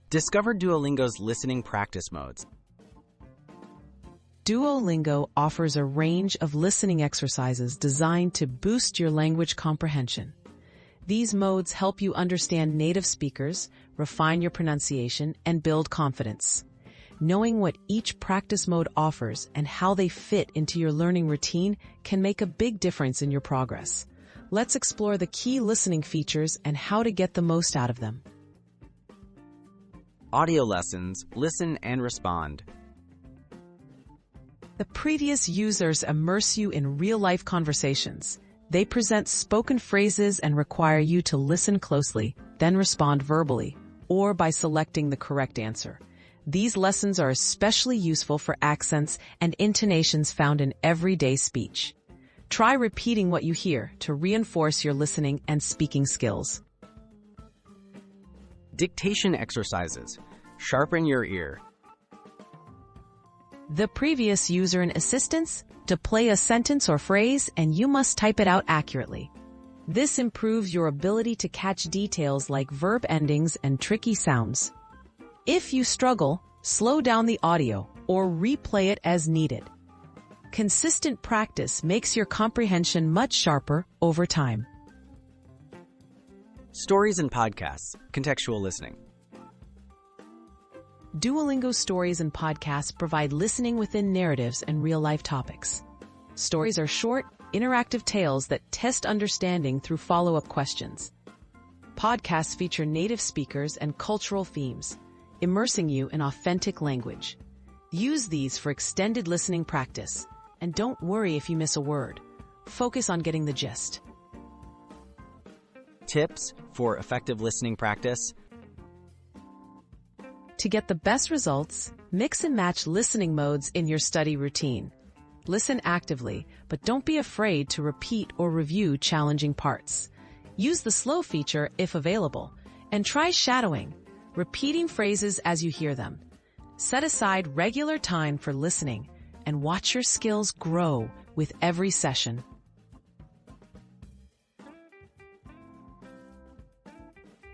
Discover Duolingo's listening practice modes. Duolingo offers a range of listening exercises designed to boost your language comprehension. These modes help you understand native speakers, refine your pronunciation, and build confidence. Knowing what each practice mode offers and how they fit into your learning routine can make a big difference in your progress. Let's explore the key listening features and how to get the most out of them. Audio lessons, listen and respond. The previous users immerse you in real-life conversations. They present spoken phrases and require you to listen closely, then respond verbally, or by selecting the correct answer. These lessons are especially useful for accents and intonations found in everyday speech. Try repeating what you hear to reinforce your listening and speaking skills. Dictation exercises. Sharpen your ear. The previous user and assistants to play a sentence or phrase, and you must type it out accurately. This improves your ability to catch details like verb endings and tricky sounds. If you struggle, slow down the audio or replay it as needed. Consistent practice makes your comprehension much sharper over time. Stories and podcasts. Contextual listening. Duolingo stories and podcasts provide listening within narratives and real-life topics. Stories are short, interactive tales that test understanding through follow-up questions. Podcasts feature native speakers and cultural themes, immersing you in authentic language. Use these for extended listening practice, and don't worry if you miss a word. Focus on getting the gist. Tips for effective listening practice. To get the best results, mix and match listening modes in your study routine. Listen actively, but don't be afraid to repeat or review challenging parts. Use the slow feature if available, and try shadowing, repeating phrases as you hear them. Set aside regular time for listening and watch your skills grow with every session.